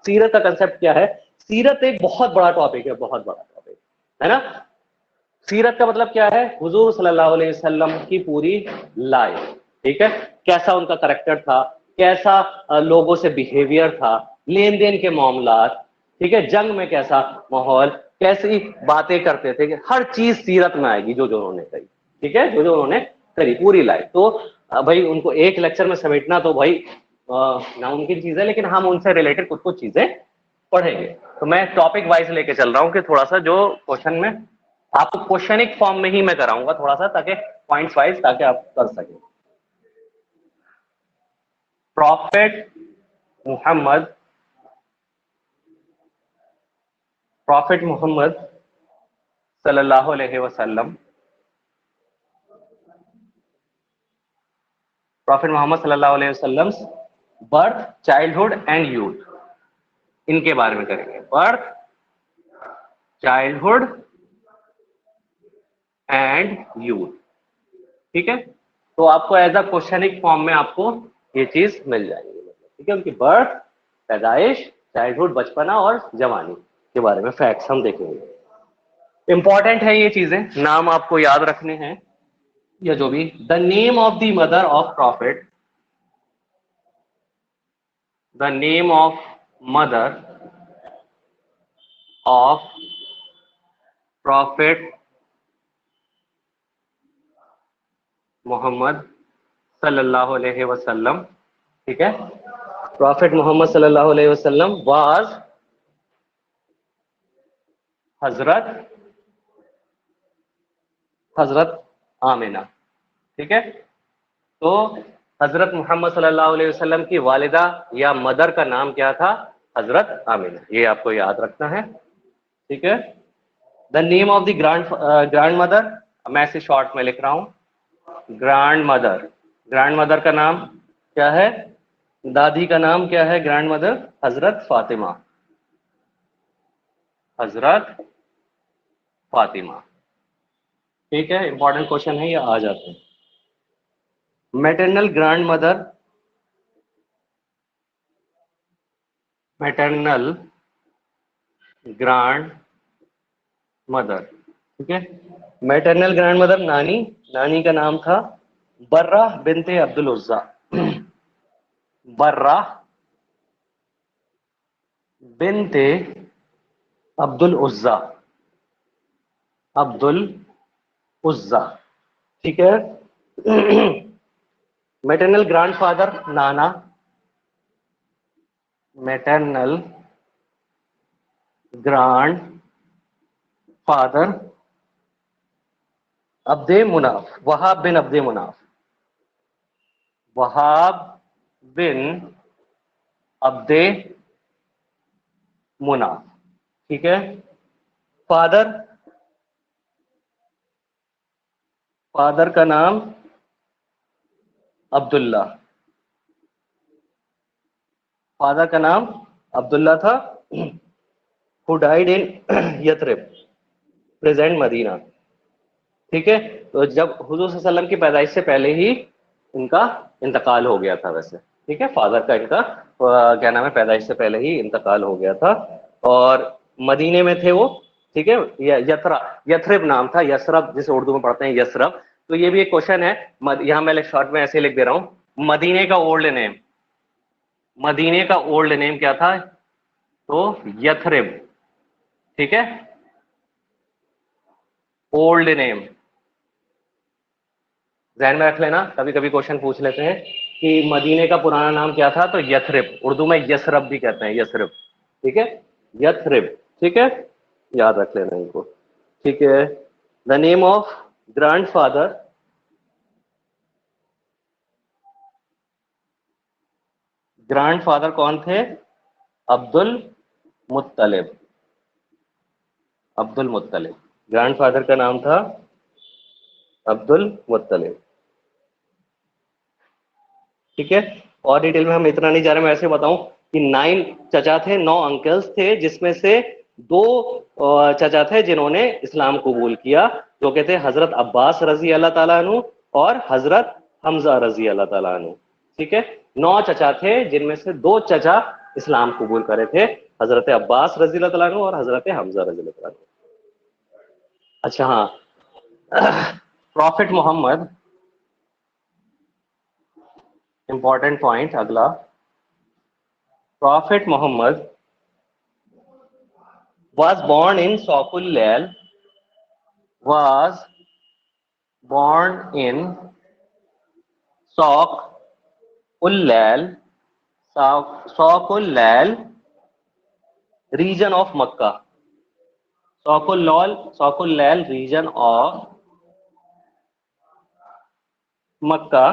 سیرت کا کنسپٹ کیا ہے؟ سیرت ایک بہت بڑا ٹاپک ہے، بہت بڑا ٹاپک ہے نا. سیرت کا مطلب کیا ہے؟ حضور صلی اللہ علیہ وسلم کی پوری لائف، ٹھیک ہے، کیسا ان کا کریکٹر تھا، کیسا لوگوں سے بیہیویئر تھا، لین دین کے معاملات، ٹھیک ہے، جنگ میں کیسا ماحول، کیسی باتیں کرتے تھے، کہ ہر چیز سیرت میں آئے گی جو انہوں نے کہی، ٹھیک ہے، جو انہوں نے کری پوری لائف. تو بھائی ان کو ایک لیکچر میں سمیٹنا تو بھائی ناممکن چیز ہے، لیکن ہم ان سے ریلیٹڈ کچھ کچھ چیزیں پڑھیں گے. تو میں ٹاپک وائز لے کے چل رہا ہوں کہ تھوڑا سا جو کوشچن میں آپ کو کوشچنک فارم میں ہی میں کراؤں گا تھوڑا سا، تاکہ پوائنٹس وائز تاکہ آپ کر سکیں. پروفیٹ محمد صلی اللہ علیہ وسلم، پروفیٹ محمد صلی اللہ علیہ وسلم برتھ، چائلڈہڈ اینڈ یوتھ، ان کے بارے میں کریں گے. برتھ، چائلڈہڈ اینڈ یوتھ، ٹھیک ہے. تو آپ کو ایز اے کوشچنک فارم میں آپ کو یہ چیز مل جائے گی، ٹھیک ہے. ان کی برتھ، پیدائش، چائلڈہڈ بچپنا اور جوانی کے بارے میں فیکٹس ہم دیکھیں گے. امپورٹنٹ ہے یہ چیزیں، نام آپ کو یاد رکھنے ہیں یا جو بھی. The name of the mother of Prophet, the name of mother of Prophet Muhammad صلی اللہ علیہ وسلم، ٹھیک ہے. پروفیٹ محمد صلی اللہ علیہ وسلم واز حضرت آمینہ، ٹھیک ہے. تو حضرت محمد صلی اللہ علیہ وسلم کی والدہ یا مدر کا نام کیا تھا؟ حضرت آمینہ. یہ آپ کو یاد رکھنا ہے، ٹھیک ہے. The name of the grandmother, میں اسے شارٹ میں لکھ رہا ہوں، گرانڈ مدر. گرانڈ مدر کا نام کیا ہے؟ دادی کا نام کیا ہے گرانڈ مدر؟ حضرت فاطمہ، حضرت فاطمہ، ٹھیک ہے. امپورٹنٹ کوشچن ہے، یہ آ جاتے ہیں. Maternal grandmother, maternal grandmother, ٹھیک ہے. میٹرنل گرانڈ مدر نانی، نانی کا نام تھا برہ بنت عبد العزیٰ، برہ بنت عبد العزیٰ، عبد العزیٰ، ٹھیک ہے. میٹرنل گرانڈ فادر نانا، میٹرنل گرانڈ فادر عبد مناف، وہاب بن عبد مناف، وہاب بن عبد مناف، ٹھیک ہے. فادر کا نام عبداللہ، فادر کا نام عبداللہ تھا. who died in Yathrib, present Medina, ٹھیک ہے. تو جب حضور صلی اللہ علیہ وسلم کی پیدائش سے پہلے ہی ان کا انتقال ہو گیا تھا ویسے، ٹھیک ہے. فادر کا ان کا کیا نام ہے، پیدائش سے پہلے ہی انتقال ہو گیا تھا، اور مدینے میں تھے وہ، ٹھیک ہے. یثرب نام تھا، یثرب جسے اردو میں پڑھتے ہیں یثرب. تو یہ بھی ایک کوشچن ہے، یہاں میں شارٹ میں ایسے لکھ دے رہا ہوں، مدینے کا اولڈ نیم، مدینے کا اولڈ نیم کیا تھا؟ تو یثرب، ٹھیک ہے. اولڈ نیم ذہن میں رکھ لینا، کبھی کبھی کوشچن پوچھ لیتے ہیں کہ مدینے کا پرانا نام کیا تھا، تو یثرب، اردو میں یثرب بھی کہتے ہیں، یثرب، ٹھیک ہے. یثرب، ٹھیک ہے، یاد رکھ لینا ان کو، ٹھیک ہے. The name of grandfather, grandfather کون تھے؟ عبد المطلب، عبد المطلب، گرانڈ فادر کا نام تھا عبد المطلب، ٹھیک ہے. اور ڈیٹیل میں ہم اتنا نہیں جا رہے، میں ایسے بتاؤں کہ 9 چچا تھے، 9 انکلز تھے، جس میں سے 2 چچا تھے جنہوں نے اسلام قبول کیا، جو کہ تھے حضرت عباس رضی اللہ تعالیٰ عنہ اور حضرت حمزہ رضی اللہ تعالیٰ عنہ، ٹھیک ہے. 9 چچا تھے، جن میں سے 2 چچا اسلام قبول کرے تھے، حضرت عباس رضی اللہ تعالیٰ عنہ اور حضرت حمزہ رضی اللہ تعالیٰ عنہ. اچھا ہاں، پروفٹ محمد، امپورٹنٹ پوائنٹ اگلا، prophet Muhammad was born in Saq al-Lail, was born in Saq al-Lail, Saq al-Lail region of Makkah. Saq al-Lail region of Makkah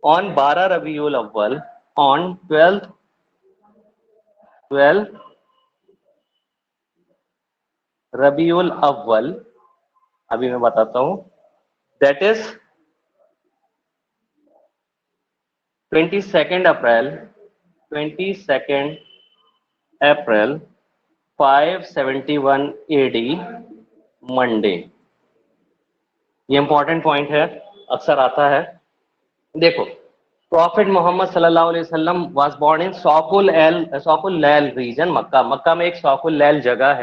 on 12 Rabiul Awwal, on 12 ربیع الاول، ابھی میں بتاتا ہوں، that is 22 April 571 AD Monday. یہ important point ہے، اکثر آتا ہے. دیکھو، پروفٹ محمد صلی اللہ علیہ وسلم واز بورن ان ساق اللیل ریجن، مکہ میں ایک ساق اللیل جگہ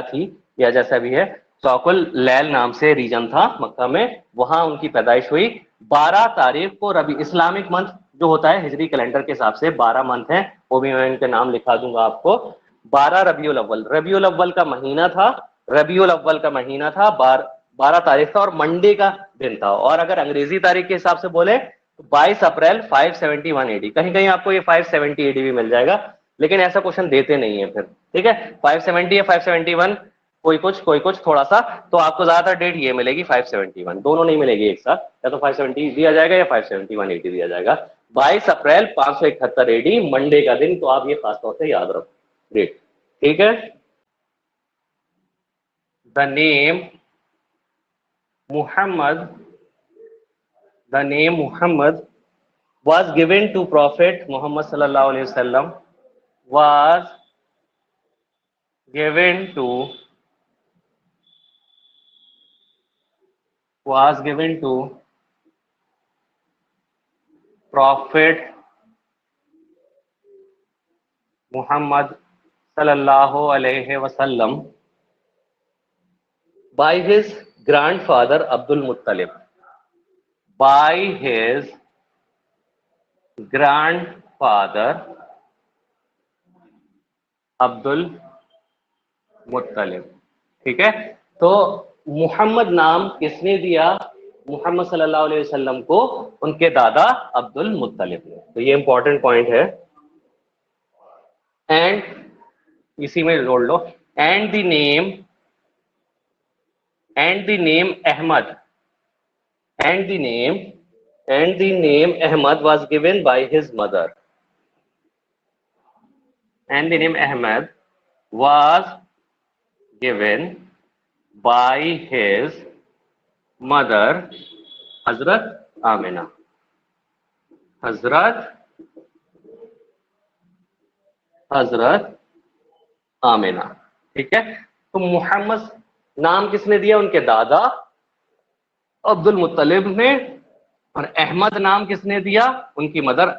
تھی یا جیسا بھی ہے، ساق اللیل نام سے ریجن تھا مکہ میں، وہاں ان کی پیدائش ہوئی. 12 تاریخ کو اسلامک منتھ جو ہوتا ہے ہجری کیلنڈر کے حساب سے 12 منتھ ہیں، وہ بھی میں ان کے نام لکھا دوں گا آپ کو. 12 ربیع الاول کا مہینہ تھا، 12 تاریخ تھا اور منڈے کا دن تھا. اور اگر انگریزی تاریخ کے حساب سے بولے 22 اپریل 571 AD. کہیں کہیں آپ کو یہ 570 AD بھی مل جائے گا، لیکن ایسا کوشچن دیتے نہیں ہیں پھر. ٹھیک ہے، 570 یا 571، کوئی کچھ تھوڑا سا، تو آپ کو زیادہ تر ڈیٹ یہ ملے گی 571، دونوں نہیں ملے گی ایک ساتھ، یا تو 570 دیا جائے گا یا 571 AD دیا جائے گا. 22 اپریل 571 AD منڈے کا دن، تو آپ یہ خاص طور سے یاد رکھو ڈیٹ. ٹھیک ہے. The name Muhammad was given to Prophet Muhammad sallallahu alaihi wasallam, was given to Prophet Muhammad sallallahu alaihi wasallam by his grandfather Abdul Muttalib. By his grandfather عبد المطلب. ٹھیک ہے، تو محمد نام کس نے دیا محمد صلی اللہ علیہ وسلم کو؟ ان کے دادا عبد المطلب نے. تو یہ امپورٹنٹ پوائنٹ ہے. اینڈ اسی میں جوڑ لو، and the name Ahmad, and the name Ahmad was given by his mother. And the name Ahmad was given by his mother Hazrat Amina. Hazrat Amina. ٹھیک ہے، تو محمد نام کس نے دیا؟ ان کے دادا عبد المطلب نے. اور احمد نام کس نے دیا؟ ان کی مدر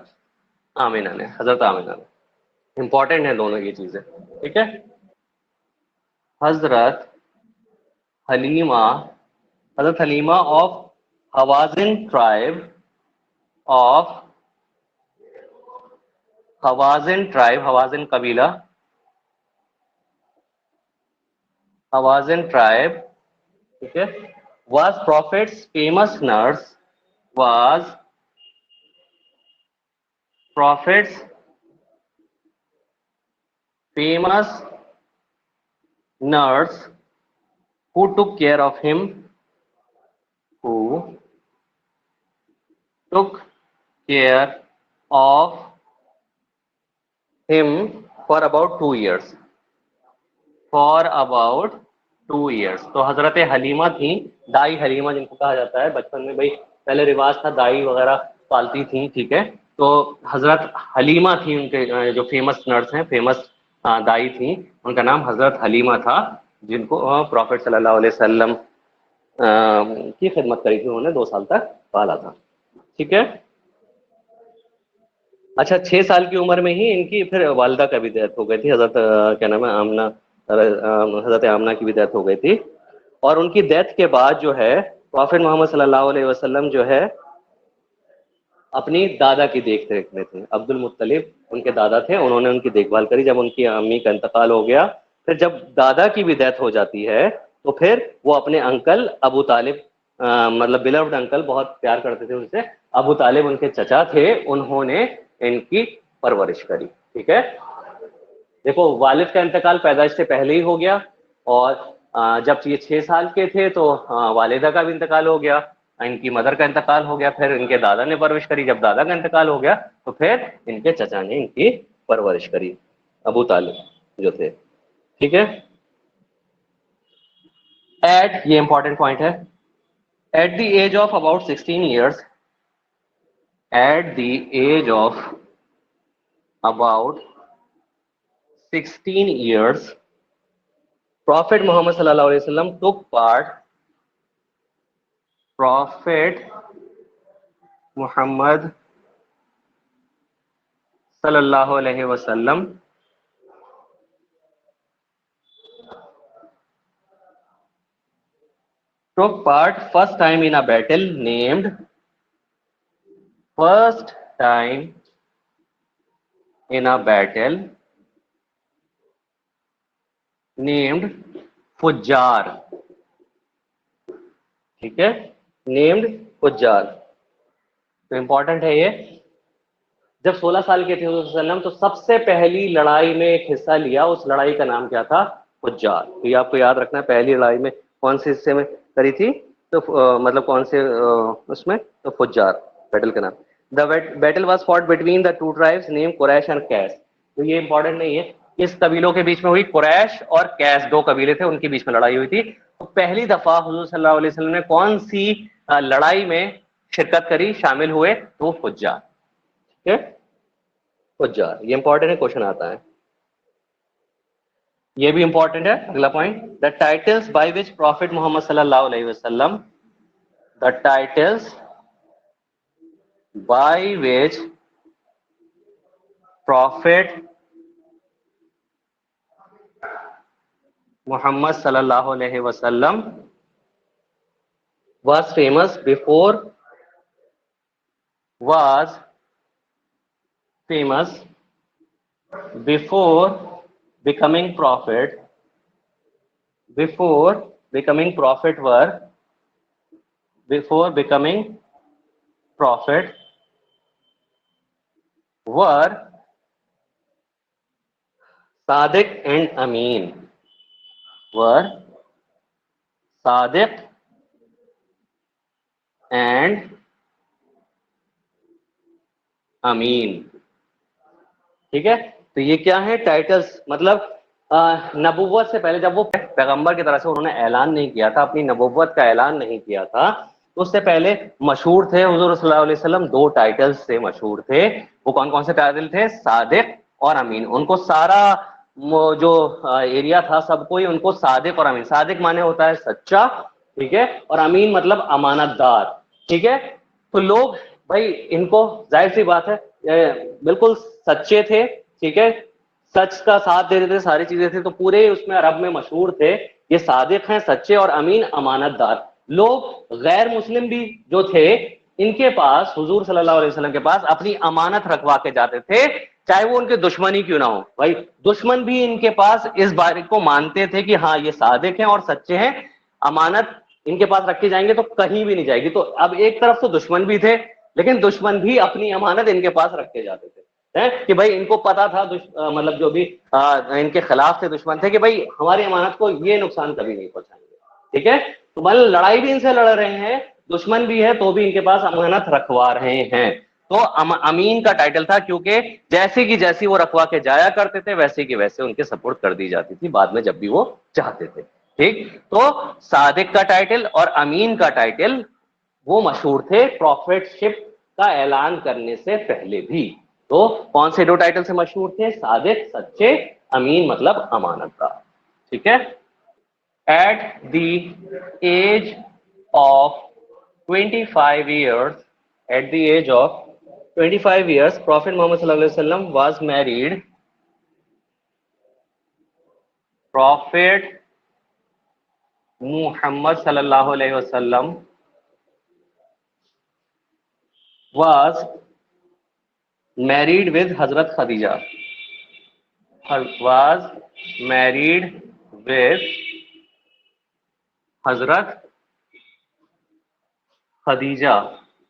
آمینہ نے، حضرت آمینہ نے. امپورٹنٹ ہے دونوں یہ چیزیں. ٹھیک ہے. حضرت حلیمہ آف حوازن ٹرائب، حوازن قبیلہ، حوازن ٹرائب. ٹھیک ہے. was prophet's famous nurse who took care of him for about 2 years. تو حضرت حلیمہ تھیں، دائی حلیمہ جن کو کہا جاتا ہے. بچپن میں بھائی پہلے رواج تھا دائی وغیرہ پالتی تھیں. ٹھیک ہے، تو حضرت حلیمہ تھیں، ان کے جو فیمس نرس ہیں، فیمس دائی تھیں، ان کا نام حضرت حلیمہ تھا، جن کو پروفٹ صلی اللہ علیہ وسلم کی خدمت کری تھی. انہوں نے 2 سال تک پالا تھا. ٹھیک ہے. اچھا 6 سال کی عمر میں ہی ان کی پھر والدہ کا بھی ڈیتھ ہو گئی تھی، حضرت کیا نام ہے آمنہ، حضرت آمنہ کی بھی ڈیتھ ہو گئی تھی. اور ان کی ڈیتھ کے بعد جو ہے پروفیٹ محمد صلی اللہ علیہ وسلم جو ہے اپنی دادا کی دیکھ ریکھ میں تھے. عبد المطلب ان کے دادا تھے، انہوں نے ان کی دیکھ بھال کری. جب ان کی امی کا انتقال ہو گیا، پھر جب دادا کی بھی ڈیتھ ہو جاتی ہے تو پھر وہ اپنے انکل ابو طالب، مطلب بلوڈ انکل، بہت پیار کرتے تھے ان سے، ابو طالب ان کے چچا تھے، انہوں نے ان کی پرورش کری. ٹھیک ہے، دیکھو والد کا انتقال پیدائش سے پہلے ہی ہو گیا، اور جب یہ 6 سال کے تھے تو والدہ کا بھی انتقال ہو گیا، ان کی مدر کا انتقال ہو گیا، پھر ان کے دادا نے پرورش کری. جب دادا کا انتقال ہو گیا تو پھر ان کے چچا نے ان کی پرورش کری، ابو طالب جو تھے. ٹھیک ہے، ایٹ، یہ امپورٹنٹ پوائنٹ ہے، at the age of about 16 years, at the age of about 16 years, Prophet Muhammad sallallahu alaihi wasallam took part. Prophet Muhammad sallallahu alaihi wasallam took part first time in a battle named first time in a battle named فجار. ٹھیک ہے، named فجار. تو important ہے یہ، جب 16 سال کے تھے حضور صلی اللہ علیہ وسلم تو سب سے پہلی لڑائی میں ایک حصہ لیا، اس لڑائی کا نام کیا تھا؟ فجار. تو یہ آپ کو یاد رکھنا ہے، پہلی لڑائی میں کون سے حصے میں کری تھی، تو مطلب کون سے اس میں، تو فجار بیٹل کا نام. The battle was fought between the two tribes name Quraysh and Qais. تو یہ امپورٹنٹ نہیں ہے، کس قبیلوں کے بیچ میں ہوئی؟ قریش اور کیس، دو قبیلے تھے، ان کے بیچ میں لڑائی ہوئی تھی. تو پہلی دفعہ حضور صلی اللہ علیہ وسلم نے کون سی لڑائی میں شرکت کری، شامل ہوئے؟ تو فجار. ٹھیک ہے، فجار، یہ امپورٹنٹ ہے، کوشچن آتا ہے. یہ بھی امپورٹنٹ ہے اگلا point. The titles by which Prophet Muhammad صلی اللہ علیہ وسلم، the titles by which Prophet Muhammad صلی اللہ علیہ وسلم was famous before becoming prophet, before becoming prophet were Sadiq and Amin, were Sadiq and امین. ٹھیک ہے، تو یہ کیا ہے؟ ٹائٹلز، مطلب نبوت سے پہلے جب وہ پیغمبر کی طرح سے انہوں نے اعلان نہیں کیا تھا، اپنی نبوت کا اعلان نہیں کیا تھا، تو اس سے پہلے مشہور تھے حضور صلی اللہ علیہ وسلم، دو ٹائٹلز سے مشہور تھے. وہ کون کون سے ٹائٹل تھے؟ صادق اور امین. ان کو سارا جو ایریا تھا سب کوئی ان کو صادق اور امین، صادق مانے ہوتا ہے سچا، ٹھیک ہے، اور امین مطلب امانت دار. ٹھیک ہے، تو لوگ بھائی ان کو ظاہر سی بات ہے بالکل سچے تھے، ٹھیک ہے، سچ کا ساتھ دے دیتے تھے، ساری چیزیں تھے، تو پورے اس میں عرب میں مشہور تھے یہ صادق ہیں، سچے، اور امین امانت دار. لوگ غیر مسلم بھی جو تھے ان کے پاس، حضور صلی اللہ علیہ وسلم کے پاس اپنی امانت رکھوا کے جاتے تھے، چاہے وہ ان کے دشمن ہی کیوں نہ ہو. بھائی دشمن بھی ان کے پاس اس بات کو مانتے تھے کہ ہاں یہ صادق ہیں اور سچے ہیں، امانت ان کے پاس رکھی جائیں گے تو کہیں بھی نہیں جائے گی. تو اب ایک طرف تو دشمن بھی تھے، لیکن دشمن بھی اپنی امانت ان کے پاس رکھ کے جاتے تھے کہ بھائی ان کو پتا تھا مطلب جو بھی ان کے خلاف تھے دشمن تھے کہ بھائی ہماری امانت کو یہ نقصان کبھی نہیں پہنچائیں گے. ٹھیک ہے، تو مطلب لڑائی بھی ان سے لڑ رہے ہیں، دشمن بھی ہے، تو بھی ان کے پاس امانت رکھوا رہے ہیں. تو امین کا ٹائٹل تھا کیونکہ جیسی کی جیسی وہ رکھوا کے جایا کرتے تھے ویسے کی ویسے ان کے سپورٹ کر دی جاتی تھی بعد میں جب بھی وہ چاہتے تھے. ٹھیک، تو صادق کا ٹائٹل اور امین کا ٹائٹل وہ مشہور تھے پروفیٹ شپ کا اعلان کرنے سے پہلے بھی. تو کون سے دو ٹائٹل سے مشہور تھے؟ صادق سچے، امین مطلب امانت دار. ٹھیک ہے، at the age of 25 years, at the age of 25 years, Prophet Muhammad sallallahu alaihi wasallam was married. Prophet Muhammad sallallahu alaihi wasallam was married with Hazrat Khadija. Was married with Hazrat Khadija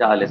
40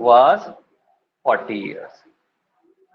was 40 years.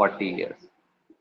40 years.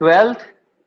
12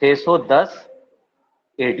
610 AD.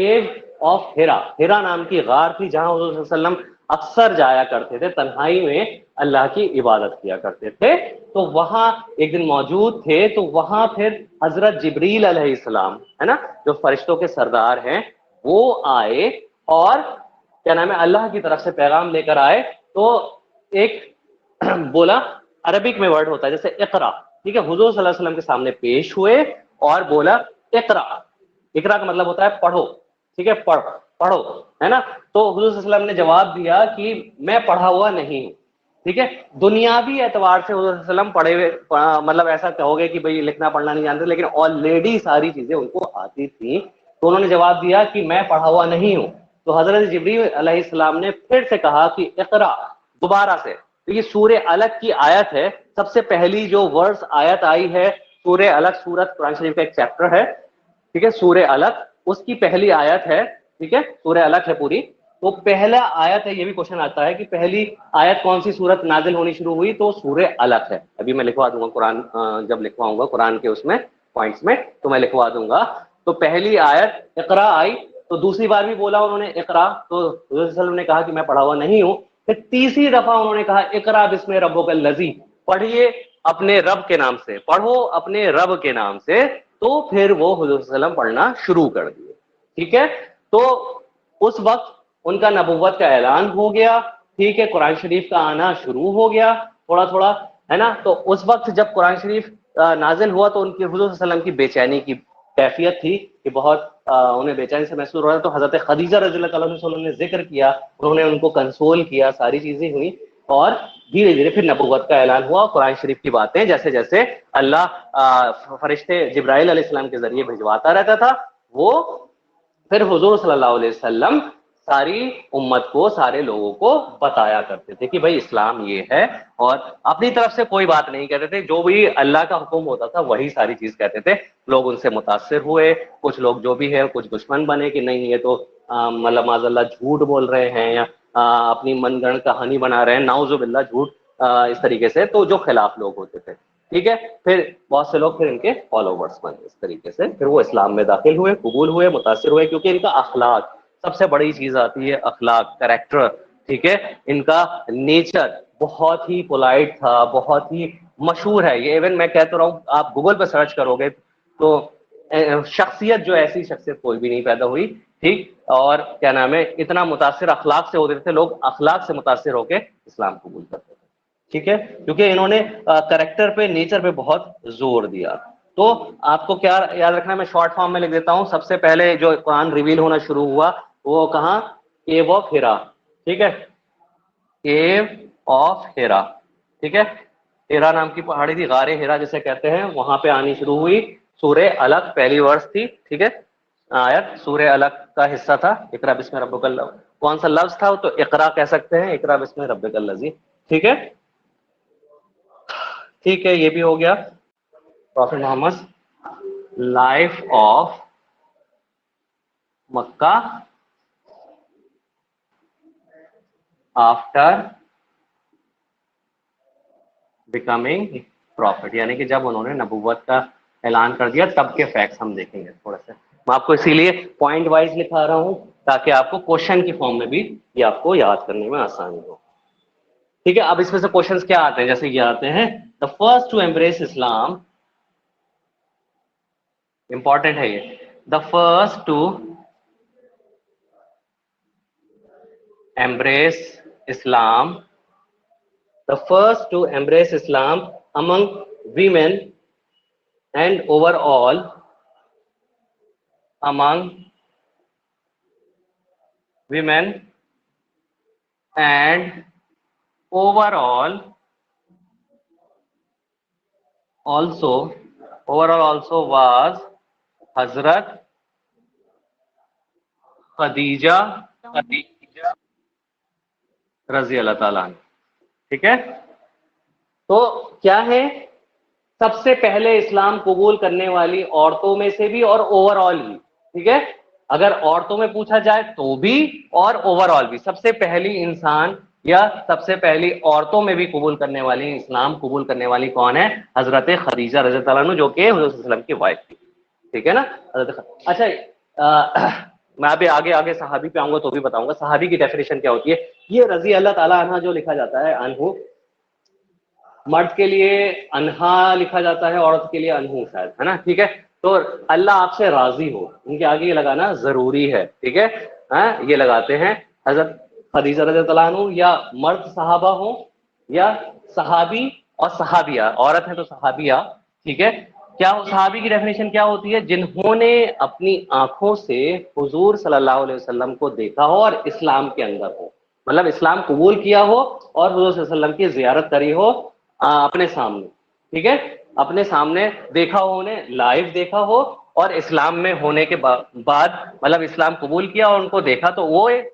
Q of ہیرا، ہیرا نام کی غار تھی جہاں حضور صلی اللہ علیہ وسلم اکثر جایا کرتے تھے، تنہائی میں اللہ کی عبادت کیا کرتے تھے. تو وہاں ایک دن موجود تھے، تو وہاں پھر حضرت جبریل علیہ السلام ہے نا، جو فرشتوں کے سردار ہیں، وہ آئے اور کیا نام ہے اللہ کی طرف سے پیغام لے کر آئے. تو ایک بولا، عربک میں ورڈ ہوتا ہے جیسے اقرا، ٹھیک ہے، حضور صلی اللہ علیہ وسلم کے سامنے پیش ہوئے اور بولا اقرا. اقرا کا مطلب ہوتا ہے پڑھو، ٹھیک ہے، پڑھو ہے نا. تو حضور صلی اللہ علیہ وسلم نے جواب دیا کہ میں پڑھا ہوا نہیں ہوں. ٹھیک ہے، دنیاوی اعتبار سے حضور صلی اللہ علیہ وسلم پڑھے ہوئے، مطلب ایسا کہو گے کہ بھئی لکھنا پڑھنا نہیں جانتے، لیکن آلریڈی ساری چیزیں ان کو آتی تھیں. تو انہوں نے جواب دیا کہ میں پڑھا ہوا نہیں ہوں. تو حضرت جبریل علیہ السلام نے پھر سے کہا کہ اقرا، دوبارہ سے. تو یہ سورہ الگ کی آیت ہے، سب سے پہلی جو ورس آیت آئی ہے سورہ الگ، سورت قرآن شریف کا ایک چیپٹر ہے، ٹھیک ہے، سورہ الگ، اس کی پہلی آیت ہے. ٹھیک ہے، سورہ الگ ہے پوری. تو پہلا آیت ہے، یہ بھی کوشچن آتا ہے کہ پہلی آیت کون سی سورت نازل ہونی شروع ہوئی، تو سورہ الگ ہے. ابھی میں لکھوا دوں گا قرآن، جب لکھواؤں گا قرآن کے اس میں پوائنٹس میں تو میں لکھوا دوں گا. تو پہلی آیت اقرا آئی، تو دوسری بار بھی بولا انہوں نے اقرا، تو حضرت صلی اللہ علیہ وسلم نے کہا کہ میں پڑھا ہوا نہیں ہوں. پھر تیسری دفعہ انہوں نے کہا اقرا بسم ربک الذی، پڑھیے اپنے رب کے نام سے، پڑھو اپنے رب کے نام سے. تو پھر وہ حضور صلی اللہ علیہ وسلم پڑھنا شروع کر دیے. ٹھیک ہے، تو اس وقت ان کا نبوت کا اعلان ہو گیا. ٹھیک ہے، قرآن شریف کا آنا شروع ہو گیا تھوڑا تھوڑا، ہے نا. تو اس وقت جب قرآن شریف نازل ہوا تو ان کی حضور صلی اللہ علیہ وسلم کی بے چینی کی کیفیت تھی کہ بہت انہیں بے چینی سے محسوس ہو رہا ہے. تو حضرت خدیجہ رضی اللہ تعالیٰ عنہ نے ذکر کیا، انہوں نے ان کو کنسول کیا، ساری چیزیں ہوئی، اور دھیرے دھیرے پھر نبوت کا اعلان ہوا. قرآن شریف کی باتیں جیسے جیسے اللہ فرشتے جبرائیل علیہ السلام کے ذریعے بھجواتا رہتا تھا، وہ پھر حضور صلی اللہ علیہ وسلم ساری امت کو، سارے لوگوں کو بتایا کرتے تھے کہ بھائی اسلام یہ ہے، اور اپنی طرف سے کوئی بات نہیں کہتے تھے. جو بھی اللہ کا حکم ہوتا تھا وہی ساری چیز کہتے تھے. لوگ ان سے متاثر ہوئے، کچھ لوگ جو بھی ہے کچھ دشمن بنے کہ نہیں یہ تو مطلب معاذ اللہ جھوٹ بول رہے ہیں، یا اپنی من گڑھ کہانی بنا رہے ہیں، نعوذ باللہ جھوٹ، اس طریقے سے. تو جو خلاف لوگ ہوتے تھے، ٹھیک ہے، پھر بہت سے لوگ پھر ان کے فالوورز بنے. اس طریقے سے پھر وہ اسلام میں داخل ہوئے، قبول ہوئے، متاثر ہوئے، کیونکہ ان کا اخلاق سب سے بڑی چیز آتی ہے، اخلاق، کریکٹر. ٹھیک ہے، ان کا نیچر بہت ہی پولائٹ تھا، بہت ہی مشہور ہے یہ. ایون میں کہتا رہا ہوں، آپ گوگل پہ سرچ کرو گے تو شخصیت جو ایسی شخصیت کوئی بھی نہیں پیدا ہوئی. ٹھیک، اور کیا نام ہے، اتنا متاثر اخلاق سے ہوتے تھے لوگ، اخلاق سے متاثر ہو کے اسلام قبول کرتے تھے. ٹھیک ہے، کیونکہ انہوں نے کریکٹر پہ، نیچر پہ بہت زور دیا. تو آپ کو کیا یاد رکھنا ہے، میں شارٹ فارم میں لکھ دیتا ہوں. سب سے پہلے جو قرآن ریویل ہونا شروع ہوا وہ کہاں؟ کیو آف ہیرا. ٹھیک ہے، کیو آف ہیرا. ٹھیک ہے، ہیرا نام کی پہاڑی تھی، غار ہیرا جسے کہتے ہیں، وہاں پہ آنی شروع ہوئی. سورہ الگ پہلی ورس تھی. ٹھیک ہے، آیت سورہ الگ کا حصہ تھا. اقرا بسم ربک اللہ، کون سا لفظ تھا؟ تو اقرا کہہ سکتے ہیں، اقرا بسم ربک الذی. ٹھیک ہے، ٹھیک ہے، یہ بھی ہو گیا. Prophet Muhammad, life of Mecca after becoming prophet, یعنی کہ جب انہوں نے نبوت کا اعلان کر دیا تب کے فیکٹس ہم دیکھیں گے تھوڑا سا. میں آپ کو اسی لیے پوائنٹ وائز لکھا رہا ہوں تاکہ آپ کو کوشچن کی فارم میں بھی یہ آپ کو یاد کرنے میں آسانی ہو. ٹھیک ہے، اب اس میں سے کوشچنس کیا آتے ہیں؟ جیسے یہ آتے ہیں، the first to embrace Islam, important ہے یہ، the first to embrace Islam, the first to embrace Islam among women and overall among women and overall also was Hazrat Khadija رضی اللہ تعالیٰ عنہ. ٹھیک ہے، تو کیا ہے، سب سے پہلے اسلام قبول کرنے والی عورتوں میں سے بھی اور اوور آل بھی. ٹھیک ہے، اگر عورتوں میں پوچھا جائے تو بھی اور اوور آل بھی، سب سے پہلی انسان یا سب سے پہلی عورتوں میں بھی قبول کرنے والی، اسلام قبول کرنے والی کون ہے؟ حضرت خدیجہ رضی اللہ عنہ، جو کہ حضرت صلی اللہ علیہ وسلم کی وائف تھی. ٹھیک ہے نا، حضرت اچھا میں ابھی آگے آگے صحابی پہ آؤں گا تو بھی بتاؤں گا صحابی کی ڈیفینیشن کیا ہوتی ہے. یہ رضی اللہ تعالیٰ عنہ جو لکھا جاتا ہے انہو، مرد کے لیے انہا لکھا جاتا ہے، عورت کے لیے انہو شاید، ہے نا. ٹھیک ہے، تو اللہ آپ سے راضی ہو، ان کے آگے یہ لگانا ضروری ہے. ٹھیک ہے، ہاں یہ لگاتے ہیں. حضرت خدیجہ رضی اللہ عنہ یا مرد صحابہ ہوں یا صحابی اور صحابیہ، عورت ہے تو صحابیہ. ٹھیک ہے، کیا صحابی کی ڈیفینیشن کیا ہوتی ہے؟ جنہوں نے اپنی آنکھوں سے حضور صلی اللہ علیہ وسلم کو دیکھا ہو اور اسلام کے اندر ہو، مطلب اسلام قبول کیا ہو اور حضور صلی اللہ علیہ وسلم کی زیارت کری ہو اپنے سامنے. ٹھیک ہے، اپنے سامنے دیکھا ہو، انہیں لائیو دیکھا ہو اور اسلام میں ہونے کے بعد مطلب اسلام قبول کیا اور ان کو دیکھا، تو وہ ایک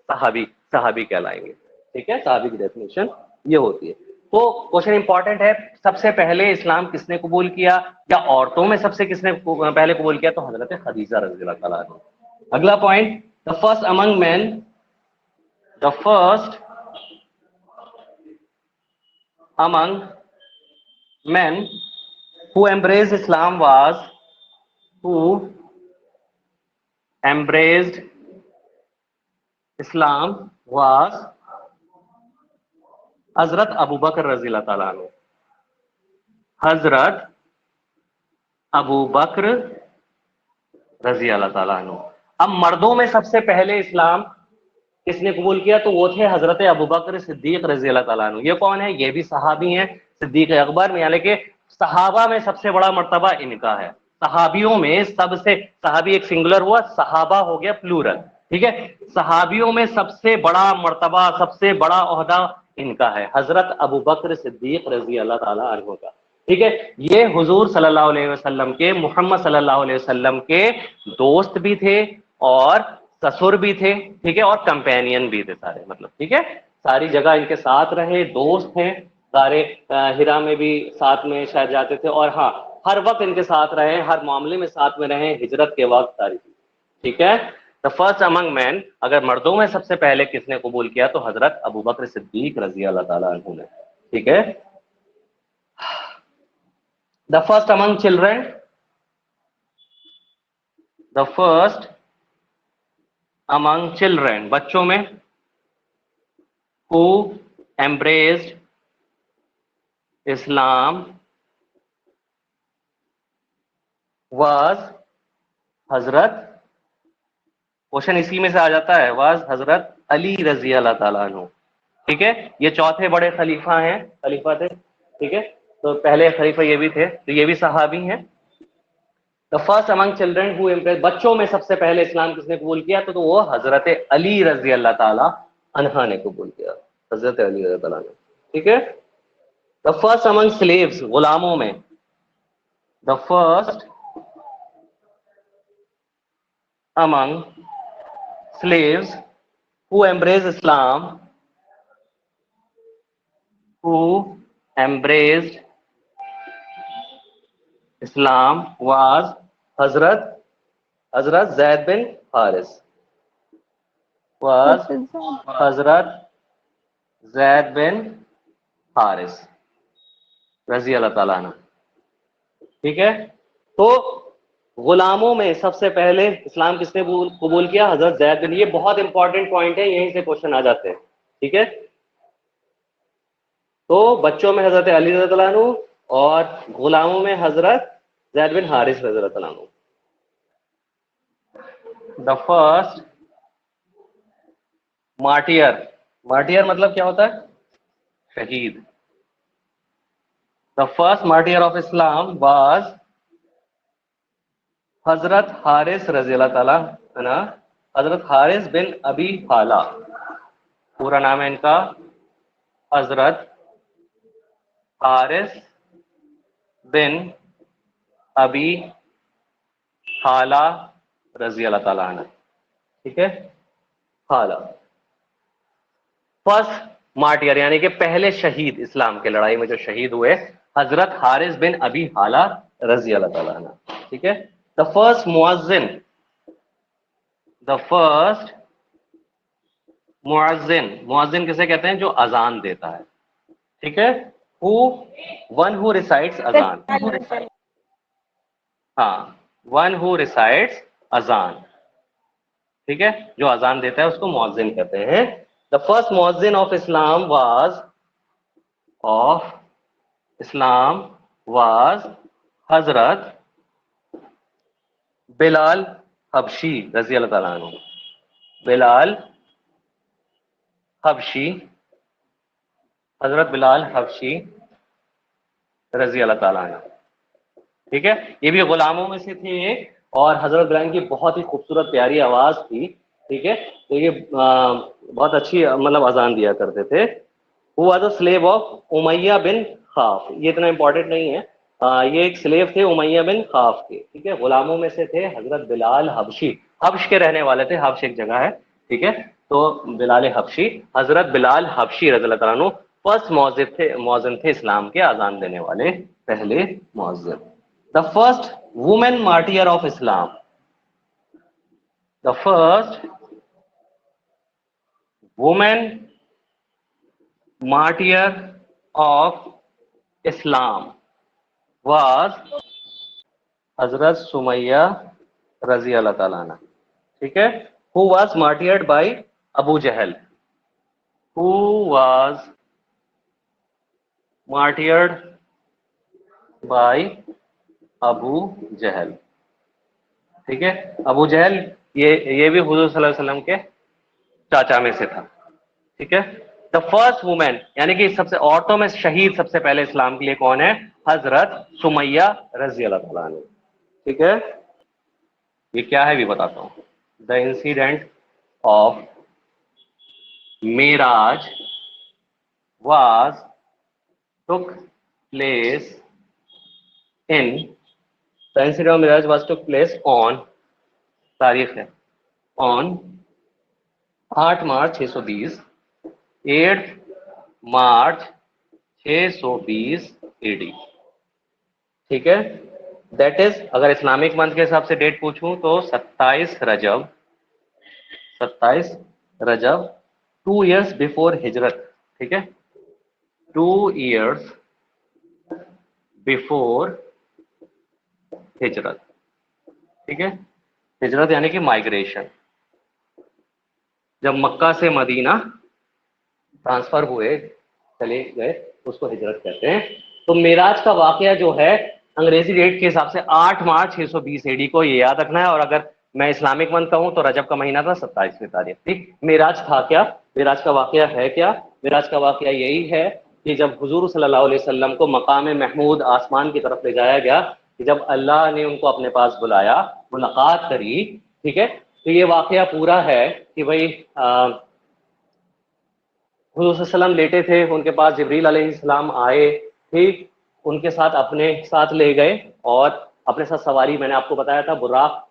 صحابی کہلائیں گے. ٹھیک ہے، صحابی کی ڈیفینیشن یہ ہوتی ہے. تو کوشچن امپورٹنٹ ہے، سب سے پہلے اسلام کس نے قبول کیا یا عورتوں میں سب سے کس نے پہلے قبول کیا؟ تو حضرت خدیجہ رضی اللہ تعالیٰ عنہ. اگلا point, the first among men, the first among men who embraced Islam was حضرت ابو بکر رضی اللہ تعالیٰ عنہ. حضرت ابو بکر رضی اللہ تعالیٰ عنہ. اب مردوں میں سب سے پہلے اسلام کس نے قبول کیا؟ تو وہ تھے حضرت ابو بکر صدیق رضی اللہ تعالیٰ عنہ. یہ کون ہے؟ یہ بھی صحابی ہیں، صدیق اکبر میں، یعنی کہ صحابہ میں سب سے بڑا مرتبہ ان کا ہے. صحابیوں میں سب سے، صحابی ایک سنگولر ہوا، صحابہ ہو گیا پلورل. ٹھیک ہے، صحابیوں میں سب سے بڑا مرتبہ، سب سے بڑا عہدہ ان کا ہے، حضرت ابو بکر صدیق رضی اللہ تعالیٰ عنہ کا. ٹھیک ہے، یہ حضور صلی اللہ علیہ وسلم کے، محمد صلی اللہ علیہ وسلم کے دوست بھی تھے اور سسر بھی تھے. ٹھیک ہے، اور کمپینین بھی تھے سارے، مطلب ٹھیک ہے ساری جگہ ان کے ساتھ رہے، دوست ہیں سارے. ہرا میں بھی ساتھ میں شاید جاتے تھے، اور ہاں ہر وقت ان کے ساتھ رہے، ہر معاملے میں ساتھ میں رہے، ہجرت کے وقت ساری. ٹھیک ہے، دا فرسٹ امنگ مین، اگر مردوں میں سب سے پہلے کس نے قبول کیا تو حضرت ابو بکر صدیق رضی اللہ تعالیٰ عنہ نے. ٹھیک ہے، دا فرسٹ امنگ چلڈرن، دا فرسٹ among children، بچوں میں، who embraced Islam was حضرت، کوشچن اسی میں سے آ جاتا ہے، was حضرت علی رضی اللہ تعالیٰ عنہ. ٹھیک ہے، یہ چوتھے بڑے خلیفہ ہیں، خلیفہ تھے. ٹھیک ہے، تو پہلے خلیفہ یہ بھی تھے، تو یہ بھی صحابی ہیں. The first among children who embraced، بچوں میں سب سے پہلے اسلام کس نے قبول کیا؟ تو وہ حضرت علی رضی اللہ تعالی عنہ نے قبول کیا، حضرت علی رضی اللہ عنہ. ٹھیک ہے، the first among slaves، غلاموں میں، the first among slaves who embraced Islam، who embraced Islam was حضرت زید بن حارث، was حضرت زید بن حارث رضی اللہ تعالیٰ عنہ. ٹھیک ہے، تو غلاموں میں سب سے پہلے اسلام کس نے قبول کیا؟ حضرت زید بن. یہ بہت امپورٹنٹ پوائنٹ ہے، یہیں سے کوشچن آ جاتے ہیں. ٹھیک ہے، تو بچوں میں حضرت علی رضی اللہ عنہ اور غلاموں میں حضرت زید بن حارث رضی اللہ عنہ. دا فرسٹ مارٹیر مطلب کیا ہوتا ہے؟ شہید. The first martyr of Islam was حضرت حارث رضی اللہ تعالیٰ عنہ، حضرت حارث بن ابی حالہ. پورا نام ہے ان کا حضرت حارث بن ابی حالہ رضی اللہ تعالیٰ عنہ. ٹھیک ہے، حالہ فرسٹ مارٹیر، یعنی کہ پہلے شہید اسلام کے لڑائی میں جو شہید ہوئے، حضرت حارث بن ابی حالہ رضی اللہ تعالیٰ عنہ. ٹھیک ہے، دا فرسٹ مؤذن، دا فرسٹ مؤذن کسے کہتے ہیں؟ جو اذان دیتا ہے. ٹھیک ہے، ون ہو ریسائٹس اذان، ہاں ون ہو ریسائٹس اذان. ٹھیک ہے, جو اذان دیتا ہے اس کو مؤذن کہتے ہیں. دا فرسٹ مؤذن آف اسلام واز حضرت بلال حبشی رضی اللہ تعالیٰ عنہ. بلال حبشی, حضرت بلال حبشی رضی اللہ تعالیٰ عنہ. ٹھیک ہے, یہ بھی غلاموں میں سے تھے ایک, اور حضرت بلال کی بہت ہی خوبصورت پیاری آواز تھی. ٹھیک ہے, تو یہ بہت اچھی مطلب اذان دیا کرتے تھے. Who was a slave of امیہ بن خاف. یہ اتنا امپورٹنٹ نہیں ہے, یہ ایک سلیو تھے امیہ بن خاف کے. ٹھیک ہے, غلاموں میں سے تھے حضرت بلال حبشی, حبش کے رہنے والے تھے, حبش ایک جگہ ہے. ٹھیک ہے, تو بلال حبشی, حضرت بلال حبشی رضی اللہ تعالیٰ عنہ فرسٹ مؤذن تھے اسلام کے اذان دینے والے پہلے مؤذن. The first woman martyr of Islam. The first woman martyr of Islam was حضرت سمیہ رضی اللہ تعالیٰ عنہ. ٹھیک ہے, who was martyred by Abu Jahl. who was martyred by ابو جہل. ٹھیک ہے, ابو جہل یہ بھی حضور صلی اللہ علیہ وسلم کے چاچا میں سے تھا. ٹھیک ہے, دا فرسٹ وومین یعنی کہ سب سے عورتوں میں شہید سب سے پہلے اسلام کے لیے کون ہے؟ حضرت سمیہ رضی اللہ تعالیٰ عنہ. ٹھیک ہے, یہ کیا ہے بھی بتاتا ہوں. دا انسیڈنٹ آف میراج was took place in the incident of میراج واز ٹک پلیس آن, تاریخ ہے آن 8 مارچ 620, 8 مارچ 620 AD. ٹھیک ہے, دیٹ از اگر اسلامک منتھ کے حساب سے ڈیٹ پوچھوں تو 27 رجب 2 ایئرس بفور ہجرت. ٹھیک ہے, 2 ایئرس بفور ہجرت. ٹھیک ہے, ہجرت یعنی کہ مائگریشن, جب مکہ سے مدینہ ٹرانسفر ہوئے چلے گئے اس کو ہجرت کہتے ہیں. تو معراج کا واقعہ جو ہے انگریزی ڈیٹ کے حساب سے 8 مارچ 620 AD کو, یہ یاد رکھنا ہے. اور اگر میں اسلامک منتھ کہوں تو رجب کا مہینہ تھا 27ویں تاریخ تھی. معراج تھا کیا, معراج کا واقعہ ہے کیا؟ معراج کا واقعہ یہی ہے کہ جب حضور صلی اللہ علیہ وسلم کو مقام محمود آسمان کی طرف لے جایا گیا, کہ جب اللہ نے ان کو اپنے پاس بلایا, ملاقات کری. ٹھیک ہے, تو یہ واقعہ پورا ہے کہ بھائی حضور صلی اللہ علیہ وسلم لیٹے تھے, ان کے پاس جبریل علیہ السلام آئے. ٹھیک, ان کے ساتھ اپنے ساتھ لے گئے اور اپنے ساتھ سواری, میں نے آپ کو بتایا تھا براق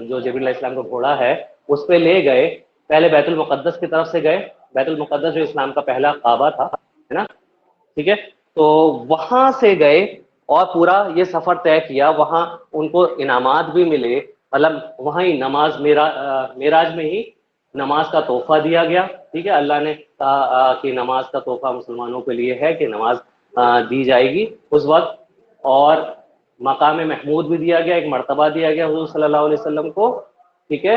جو جبریل علیہ السلام کا گھوڑا ہے اس پہ لے گئے. پہلے بیت المقدس کی طرف سے گئے, بیت المقدس جو اسلام کا پہلا کعبہ تھا, ہے نا. ٹھیک ہے, تو وہاں سے گئے اور پورا یہ سفر طے کیا. وہاں ان کو انعامات بھی ملے, مطلب وہاں ہی نماز معراج میں ہی نماز کا تحفہ دیا گیا. ٹھیک ہے, اللہ نے کہا کہ نماز کا تحفہ مسلمانوں کے لیے ہے کہ نماز دی جائے گی اس وقت. اور مقام محمود بھی دیا گیا, ایک مرتبہ دیا گیا حضور صلی اللہ علیہ وسلم کو. ٹھیک ہے,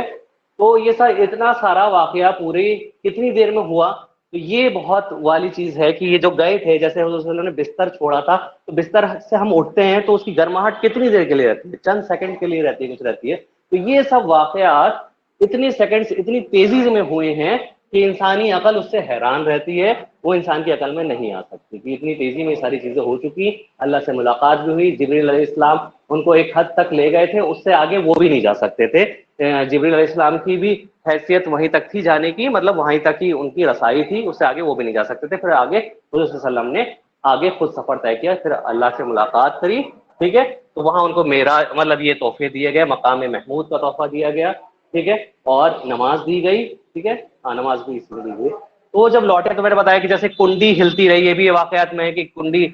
تو یہ اتنا سارا واقعہ پوری کتنی دیر میں ہوا. تو یہ بہت والی چیز ہے کہ یہ جو گئے تھے, جیسے حضور صلی اللہ علیہ وسلم نے بستر چھوڑا تھا, تو بستر سے ہم اٹھتے ہیں تو اس کی گرماہٹ کتنی دیر کے لیے رہتی ہے؟ چند سیکنڈ کے لیے رہتی ہے, کچھ رہتی ہے. تو یہ سب واقعات اتنی سیکنڈ اتنی تیزی میں ہوئے ہیں کہ انسانی عقل اس سے حیران رہتی ہے, وہ انسان کی عقل میں نہیں آ سکتی کہ اتنی تیزی میں ساری چیزیں ہو چکی. اللہ سے ملاقات بھی ہوئی, جبریل علیہ السلام ان کو ایک حد تک لے گئے تھے, اس سے آگے وہ بھی نہیں جا سکتے تھے. جبریل علیہ السلام کی بھی حیثیت وہیں تک تھی جانے کی, مطلب وہیں تک ہی ان کی رسائی تھی, اس سے آگے وہ بھی نہیں جا سکتے تھے. پھر آگے حضور صلی اللہ علیہ وسلم نے آگے خود سفر طے کیا, پھر اللہ سے ملاقات کری. ٹھیک ہے, تو وہاں ان کو میرا مطلب یہ تحفے دیے گئے, مقام محمود کا تحفہ دیا گیا. ٹھیک ہے, اور نماز دی گئی. ٹھیک ہے, ہاں نماز بھی اس میں دی گئی. تو جب لوٹے تو میں نے بتایا کہ جیسے کنڈی ہلتی رہی, یہ بھی واقعات میں ہے کہ کنڈی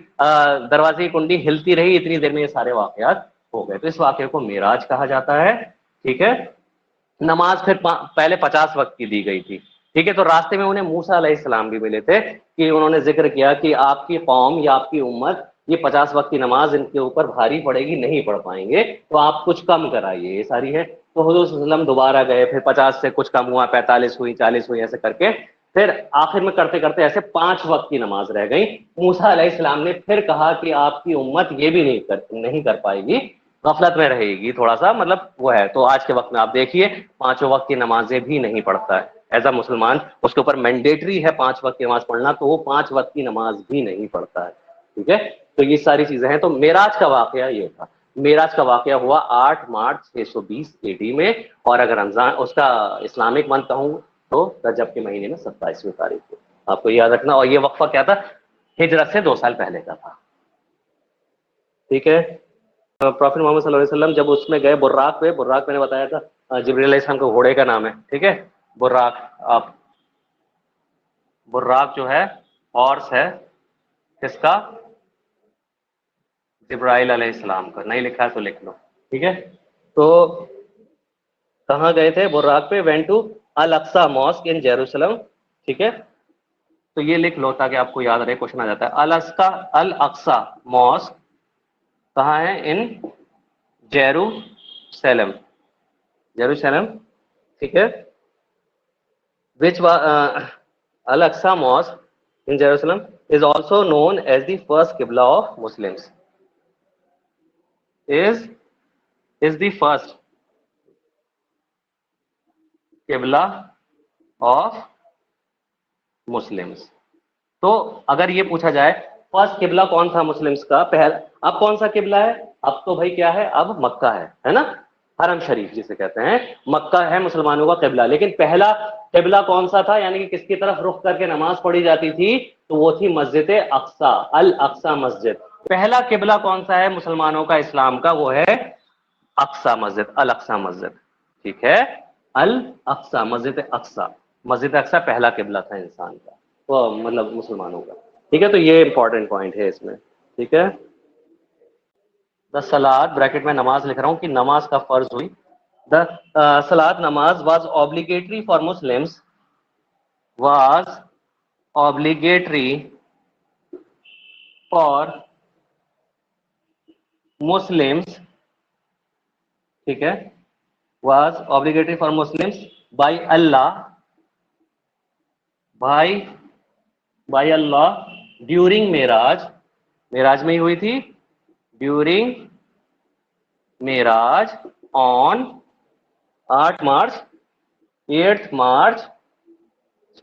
دروازے کی کنڈی ہلتی رہی, اتنی دیر میں یہ سارے واقعات ہو گئے. تو اس واقعے کو معراج کہا جاتا ہے. ٹھیک ہے, نماز پھر پہلے 50 وقت کی دی گئی تھی. ٹھیک ہے, تو راستے میں انہیں موسیٰ علیہ السلام بھی ملے تھے کہ انہوں نے ذکر کیا کہ آپ کی قوم یا آپ کی امت یہ 50 وقت کی نماز ان کے اوپر بھاری پڑے گی, نہیں پڑھ پائیں گے, تو آپ کچھ کم کرائیے. یہ ساری ہے تو حضور صلی اللہ علیہ وسلم دوبارہ گئے, پھر 50 سے کچھ کم ہوا, 45 ہوئی, 40 ہوئی, ایسے کر کے پھر آخر میں کرتے کرتے ایسے 5 وقت کی نماز رہ گئی. موسیٰ علیہ السلام نے پھر کہا کہ آپ کی امت یہ بھی نہیں کر پائے گی, غفلت میں رہے گی تھوڑا سا, مطلب وہ ہے. تو آج کے وقت میں آپ دیکھیے 5 وقت کی نمازیں بھی نہیں پڑھتا ہے ایز اے مسلمان, اس کے اوپر مینڈیٹری ہے 5 وقت کی نماز پڑھنا, تو وہ 5 وقت کی نماز بھی نہیں پڑھتا ہے. ٹھیک ہے, تو یہ ساری چیزیں ہیں. تو معراج کا واقعہ یہ تھا. معراج کا واقعہ ہوا 8 مارچ 620 AD میں, اور اگر رمضان اس کا اسلامک منتھ کہوں تو رجب کے مہینے میں 27ویں تاریخ کو. آپ کو یاد رکھنا. اور یہ وقفہ کیا تھا؟ ہجرت سے 2 سال پہلے کا تھا. ٹھیک ہے, پروفیٹ محمد صلی اللہ علیہ وسلم جب اس میں گئے براق پہ, براق میں نے بتایا تھا جبریل علیہ السلام کے گھوڑے کا نام ہے. ٹھیک ہے, براق. آپ براق جو ہے ہارس ہے کس کا؟ جبرائیل علیہ السلام کا. نہیں لکھا ہے تو لکھ لو. ٹھیک ہے, تو کہاں گئے تھے براق پہ؟ Went to al Aqsa mosque in Jerusalem. ٹھیک ہے, تو یہ لکھ لو تاکہ آپ کو یاد رہے, کوشچن آ جاتا ہے. الاقصی ماسک کہاں ہے؟ ان جیروسلم. جیروسلم. ٹھیک ہے, which Al-Aqsa Mosque in Jerusalem is also known as the first Qibla of Muslims. Is the first Qibla of Muslims. تو اگر یہ پوچھا جائے فرسٹ قبلہ کون تھا مسلمس کا, پہلا اب کون سا قبلہ ہے؟ اب تو بھائی کیا ہے, اب مکہ ہے نا, حرم شریف جسے کہتے ہیں, مکہ ہے مسلمانوں کا قبلہ. لیکن پہلا قبلہ کون سا تھا, یعنی کہ کس کی طرف رخ کر کے نماز پڑھی جاتی تھی؟ تو وہ تھی مسجد اقصی, الاقصی مسجد. پہلا قبلہ کون سا ہے مسلمانوں کا, اسلام کا؟ وہ ہے اقصی مسجد, الاقصی مسجد. ٹھیک ہے, الاقصی مسجد اقصی. مسجد اقصی پہلا قبلہ تھا انسان کا, وہ مطلب مسلمانوں کا. ٹھیک ہے, تو یہ امپورٹنٹ پوائنٹ ہے اس میں. ٹھیک ہے, دا صلاۃ بریکٹ میں نماز لکھ رہا ہوں کہ نماز کا فرض ہوئی. دا صلاۃ نماز was obligatory for Muslims, was obligatory for Muslims. ٹھیک ہے, was obligatory for Muslims by Allah, by Allah during Miraj. معراج میں ہی ہوئی تھی, during Meraj on 8 March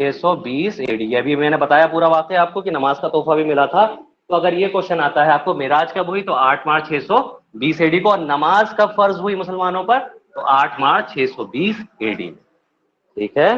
620 AD. ابھی میں نے بتایا پورا واقعہ آپ کو کہ نماز کا تحفہ بھی ملا تھا. تو اگر یہ کوشچن آتا ہے آپ کو معراج کب ہوئی, تو 8 مارچ 620 AD کو. اور نماز کب فرض ہوئی مسلمانوں پر؟ تو 8 مارچ 620 AD. ٹھیک ہے,